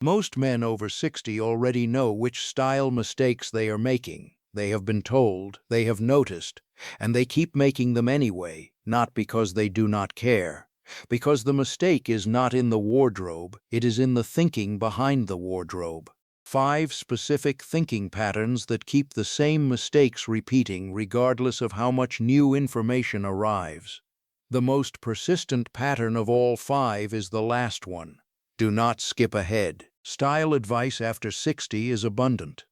Most men over 60 already know which style mistakes they are making. They have been told, they have noticed, and they keep making them anyway, not because they do not care. Because the mistake is not in the wardrobe, it is in the thinking behind the wardrobe. 5 specific thinking patterns that keep the same mistakes repeating regardless of how much new information arrives. The most persistent pattern of all 5 is the last one. Do not skip ahead. Style advice after 60 is abundant.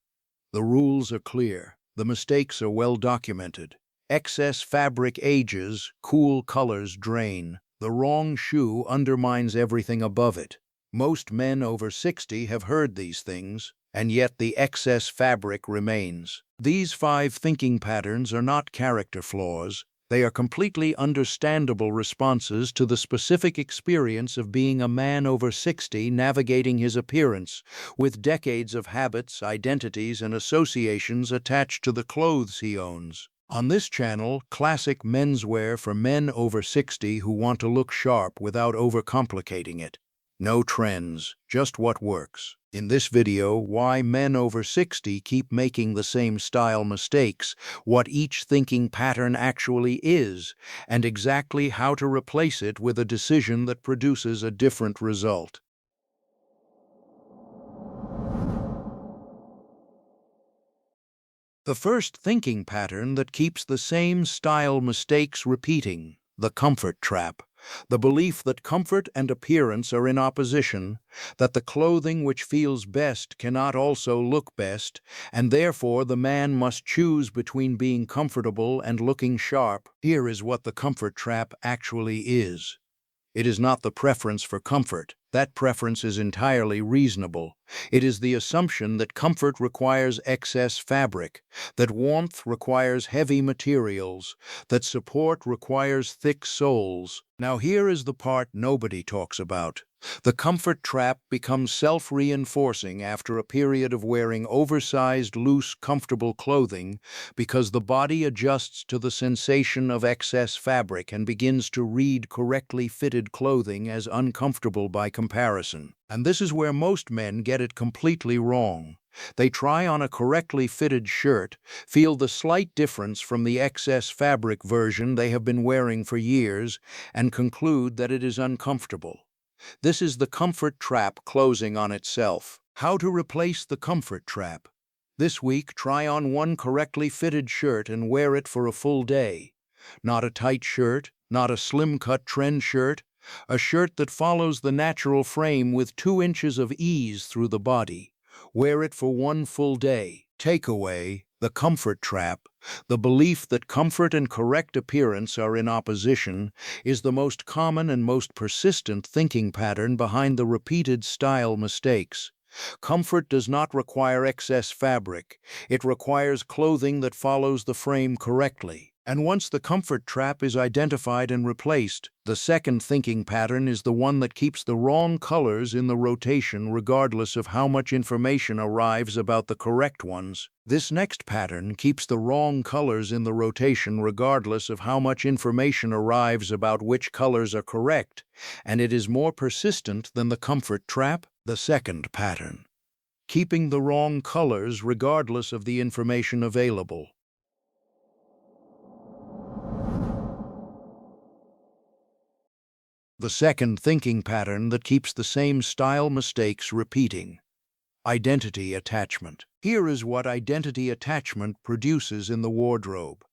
The rules are clear. The mistakes are well documented. Excess fabric ages, cool colors drain. The wrong shoe undermines everything above it. Most men over 60 have heard these things, and yet the excess fabric remains. These 5 thinking patterns are not character flaws. They are completely understandable responses to the specific experience of being a man over 60 navigating his appearance, with decades of habits, identities, and associations attached to the clothes he owns. On this channel, classic menswear for men over 60 who want to look sharp without overcomplicating it. No trends, just what works. In this video, why men over 60 keep making the same style mistakes, what each thinking pattern actually is, and exactly how to replace it with a decision that produces a different result. The first thinking pattern that keeps the same style mistakes repeating, the comfort trap. The belief that comfort and appearance are in opposition, that the clothing which feels best cannot also look best, and therefore the man must choose between being comfortable and looking sharp. Here is what the comfort trap actually is. It is not the preference for comfort. That preference is entirely reasonable. It is the assumption that comfort requires excess fabric, that warmth requires heavy materials, that support requires thick soles. Now here is the part nobody talks about. The comfort trap becomes self-reinforcing after a period of wearing oversized, loose, comfortable clothing because the body adjusts to the sensation of excess fabric and begins to read correctly fitted clothing as uncomfortable by comparison. And this is where most men get it completely wrong. They try on a correctly fitted shirt, feel the slight difference from the excess fabric version they have been wearing for years, and conclude that it is uncomfortable. This is the comfort trap closing on itself. How to replace the comfort trap? This week, try on one correctly fitted shirt and wear it for a full day. Not a tight shirt, not a slim-cut trend shirt, a shirt that follows the natural frame with 2 inches of ease through the body. Wear it for one full day. Takeaway: the comfort trap, the belief that comfort and correct appearance are in opposition, is the most common and most persistent thinking pattern behind the repeated style mistakes. Comfort does not require excess fabric. It requires clothing that follows the frame correctly. And once the comfort trap is identified and replaced, the second thinking pattern is the one that keeps the wrong colors in the rotation regardless of how much information arrives about the correct ones. This next pattern keeps the wrong colors in the rotation regardless of how much information arrives about which colors are correct, and it is more persistent than the comfort trap. The second pattern, keeping the wrong colors regardless of the information available. The second thinking pattern that keeps the same style mistakes repeating. Identity attachment. Here is what identity attachment produces in the wardrobe.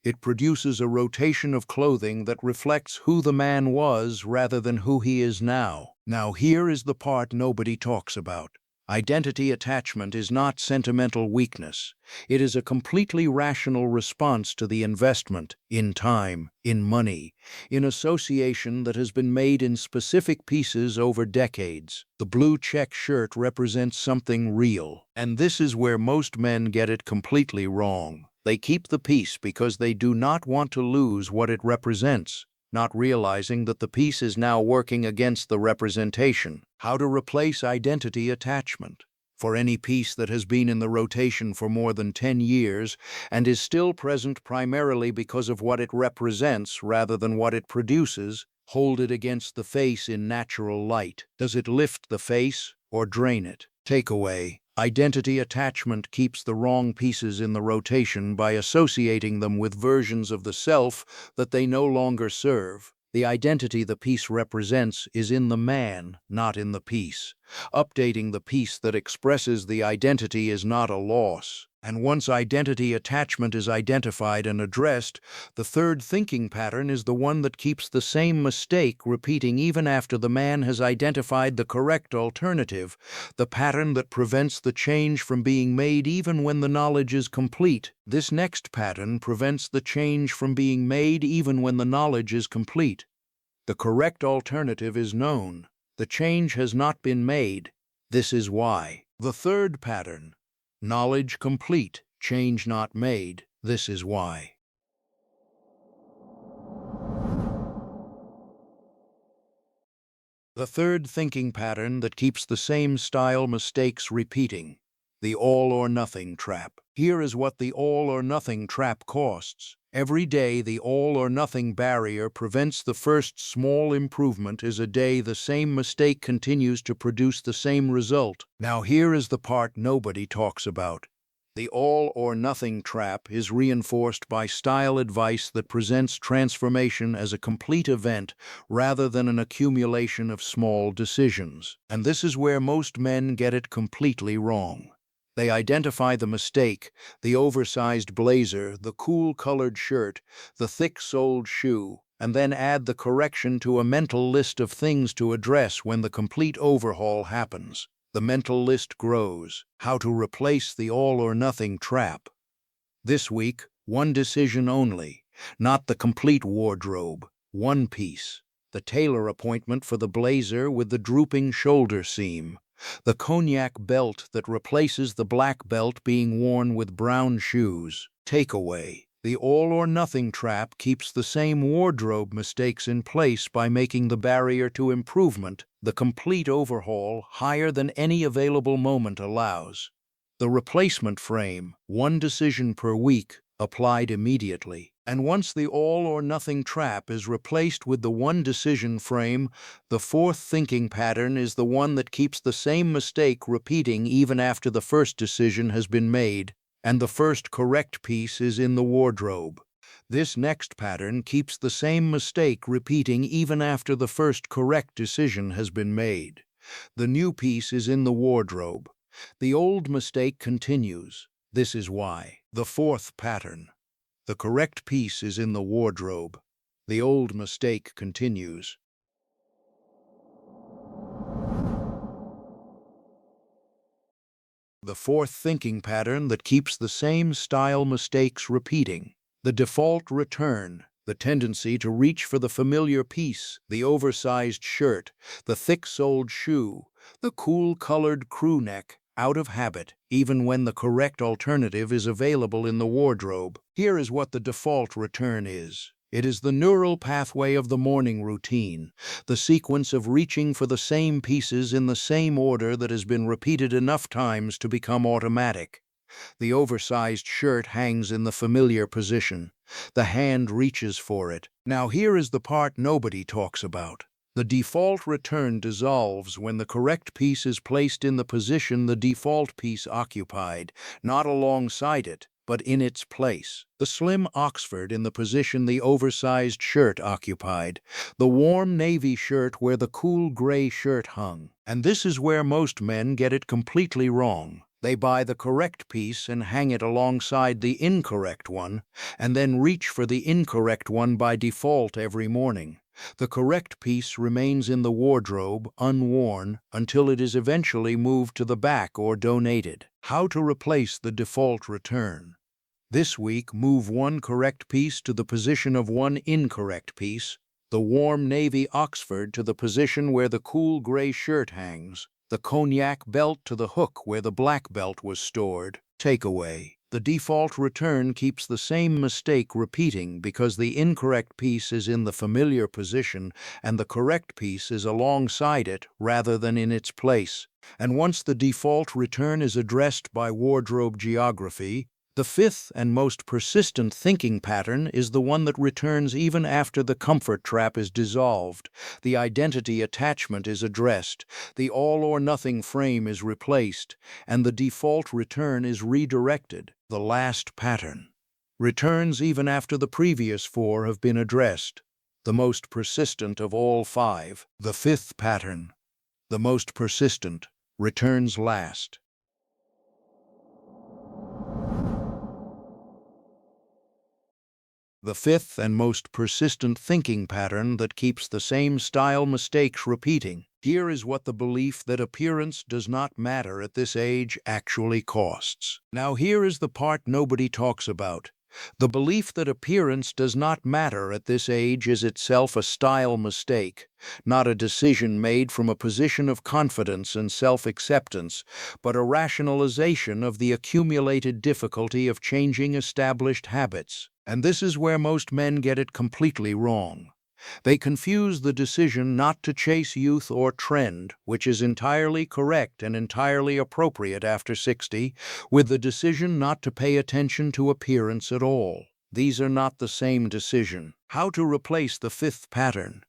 It produces a rotation of clothing that reflects who the man was rather than who he is now. Now here is the part nobody talks about. Identity attachment is not sentimental weakness. It is a completely rational response to the investment, in time, in money, in association that has been made in specific pieces over decades. The blue check shirt represents something real, and this is where most men get it completely wrong. They keep the piece because they do not want to lose what it represents, not realizing that the piece is now working against the representation. How to replace identity attachment. For any piece that has been in the rotation for more than 10 years and is still present primarily because of what it represents rather than what it produces, hold it against the face in natural light. Does it lift the face or drain it. Takeaway: identity attachment keeps the wrong pieces in the rotation by associating them with versions of the self that they no longer serve. The identity the piece represents is in the man, not in the piece. Updating the piece that expresses the identity is not a loss. And once identity attachment is identified and addressed, the third thinking pattern is the one that keeps the same mistake repeating even after the man has identified the correct alternative, the pattern that prevents the change from being made even when the knowledge is complete. This next pattern prevents the change from being made even when the knowledge is complete. The correct alternative is known. The change has not been made. This is why. The third pattern: knowledge complete, change not made. This is why. The third thinking pattern that keeps the same style mistakes repeating: the all-or-nothing trap. Here is what the all-or-nothing trap costs. Every day the all-or-nothing barrier prevents the first small improvement is a day the same mistake continues to produce the same result. Now here is the part nobody talks about. The all-or-nothing trap is reinforced by style advice that presents transformation as a complete event rather than an accumulation of small decisions. And this is where most men get it completely wrong. They identify the mistake, the oversized blazer, the cool-colored shirt, the thick-soled shoe, and then add the correction to a mental list of things to address when the complete overhaul happens. The mental list grows. How to replace the all-or-nothing trap. This week, one decision only, not the complete wardrobe. One piece. The tailor appointment for the blazer with the drooping shoulder seam. The cognac belt that replaces the black belt being worn with brown shoes. Takeaway: the all-or-nothing trap keeps the same wardrobe mistakes in place by making the barrier to improvement, the complete overhaul, higher than any available moment allows. The replacement frame, one decision per week, applied immediately. And once the all-or-nothing trap is replaced with the one decision frame, the fourth thinking pattern is the one that keeps the same mistake repeating even after the first decision has been made, and the first correct piece is in the wardrobe. This next pattern keeps the same mistake repeating even after the first correct decision has been made. The new piece is in the wardrobe. The old mistake continues. This is why. The fourth pattern: the correct piece is in the wardrobe. The old mistake continues. The fourth thinking pattern that keeps the same style mistakes repeating: the default return, the tendency to reach for the familiar piece, the oversized shirt, the thick-soled shoe, the cool-colored crew neck, out of habit, even when the correct alternative is available in the wardrobe. Here is what the default return is. It is the neural pathway of the morning routine, the sequence of reaching for the same pieces in the same order that has been repeated enough times to become automatic. The oversized shirt hangs in the familiar position. The hand reaches for it. Now here is the part nobody talks about. The default return dissolves when the correct piece is placed in the position the default piece occupied, not alongside it, but in its place. The slim Oxford in the position the oversized shirt occupied, the warm navy shirt where the cool gray shirt hung. And this is where most men get it completely wrong. They buy the correct piece and hang it alongside the incorrect one, and then reach for the incorrect one by default every morning. The correct piece remains in the wardrobe, unworn, until it is eventually moved to the back or donated. How to replace the default return. This week, move one correct piece to the position of one incorrect piece, the warm navy Oxford to the position where the cool gray shirt hangs, the cognac belt to the hook where the black belt was stored. Takeaway: the default return keeps the same mistake repeating because the incorrect piece is in the familiar position and the correct piece is alongside it rather than in its place. And once the default return is addressed by wardrobe geography, The fifth and most persistent thinking pattern is the one that returns even after the comfort trap is dissolved, the identity attachment is addressed, the all-or-nothing frame is replaced, and the default return is redirected. The last pattern returns even after the previous four have been addressed. The most persistent of all five, the fifth pattern, the most persistent, returns last. The fifth and most persistent thinking pattern that keeps the same style mistakes repeating. Here is what the belief that appearance does not matter at this age actually costs. Now here is the part nobody talks about. The belief that appearance does not matter at this age is itself a style mistake, not a decision made from a position of confidence and self-acceptance, but a rationalization of the accumulated difficulty of changing established habits. And this is where most men get it completely wrong. They confuse the decision not to chase youth or trend, which is entirely correct and entirely appropriate after 60, with the decision not to pay attention to appearance at all. These are not the same decision. How to replace the fifth pattern?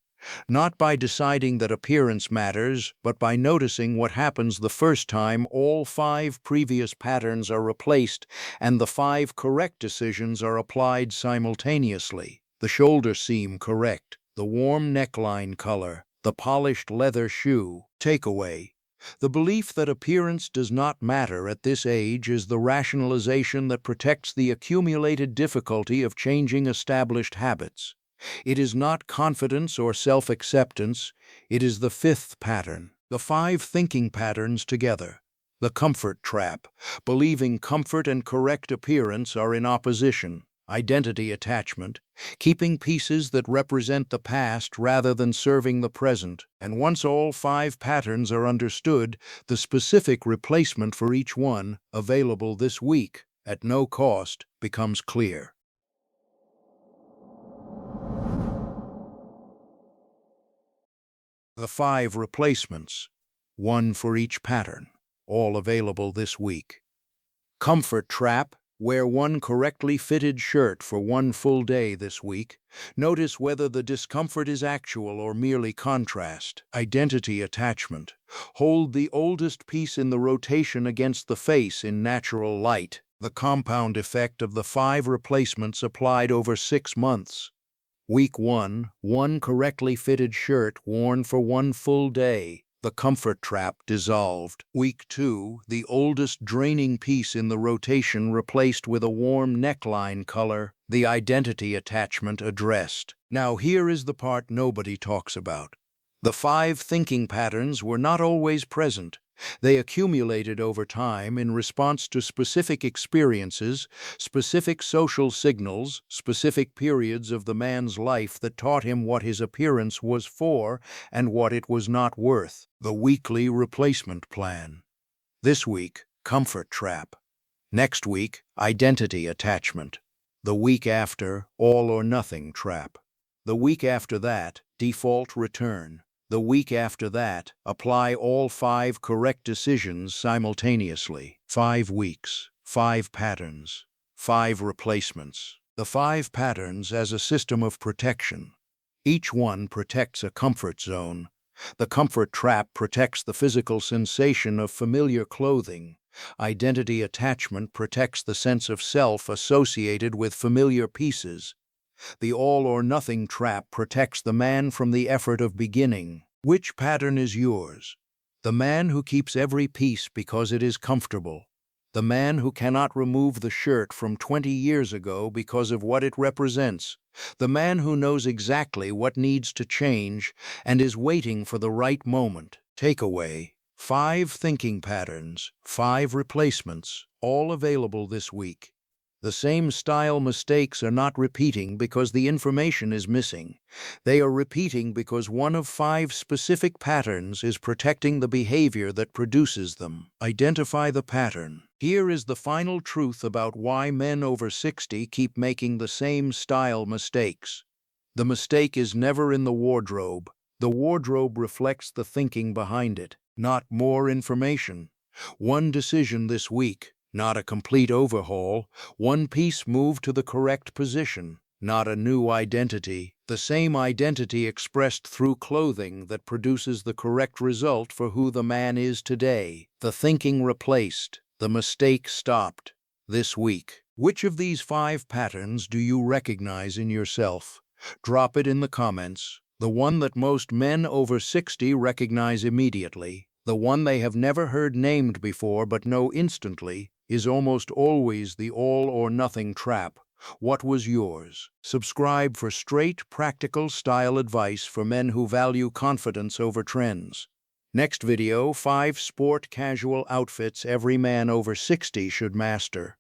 Not by deciding that appearance matters, but by noticing what happens the first time all five previous patterns are replaced and the five correct decisions are applied simultaneously. The shoulder seam correct, the warm neckline color, the polished leather shoe. Takeaway: the belief that appearance does not matter at this age is the rationalization that protects the accumulated difficulty of changing established habits. It is not confidence or self-acceptance, it is the fifth pattern. The five thinking patterns together. The comfort trap, believing comfort and correct appearance are in opposition. Identity attachment, keeping pieces that represent the past rather than serving the present. And once all five patterns are understood, the specific replacement for each one, available this week at no cost, becomes clear. The five replacements, one for each pattern, all available this week. Comfort trap, wear one correctly fitted shirt for one full day this week. Notice whether the discomfort is actual or merely contrast. Identity attachment, hold the oldest piece in the rotation against the face in natural light. The compound effect of the five replacements applied over 6 months. Week 1, one correctly fitted shirt worn for one full day. The comfort trap dissolved. Week 2, the oldest draining piece in the rotation replaced with a warm neckline color. The identity attachment addressed. Now here is the part nobody talks about. The five thinking patterns were not always present. They accumulated over time in response to specific experiences, specific social signals, specific periods of the man's life that taught him what his appearance was for and what it was not worth. The weekly replacement plan. This week, comfort trap. Next week, identity attachment. The week after, all or nothing trap. The week after that, default return. The week after that, apply all five correct decisions simultaneously. 5 weeks, 5 patterns, 5 replacements. The 5 patterns as a system of protection. Each one protects a comfort zone. The comfort trap protects the physical sensation of familiar clothing. Identity attachment protects the sense of self associated with familiar pieces. The all-or-nothing trap protects the man from the effort of beginning. Which pattern is yours? The man who keeps every piece because it is comfortable. The man who cannot remove the shirt from 20 years ago because of what it represents. The man who knows exactly what needs to change and is waiting for the right moment. Takeaway: 5 thinking patterns, 5 replacements, all available this week. The same style mistakes are not repeating because the information is missing. They are repeating because one of 5 specific patterns is protecting the behavior that produces them. Identify the pattern. Here is the final truth about why men over 60 keep making the same style mistakes. The mistake is never in the wardrobe. The wardrobe reflects the thinking behind it, not more information. One decision this week, Not a complete overhaul, one piece moved to the correct position. Not a new identity, the same identity expressed through clothing that produces the correct result for who the man is today. The thinking replaced, the mistake stopped. This week, which of these 5 patterns do you recognize in yourself? Drop it in the comments. The one that most men over 60 recognize immediately, the one they have never heard named before but know instantly, is almost always the all-or-nothing trap. What was yours? Subscribe for straight, practical style advice for men who value confidence over trends. Next video, 5 sport casual outfits every man over 60 should master.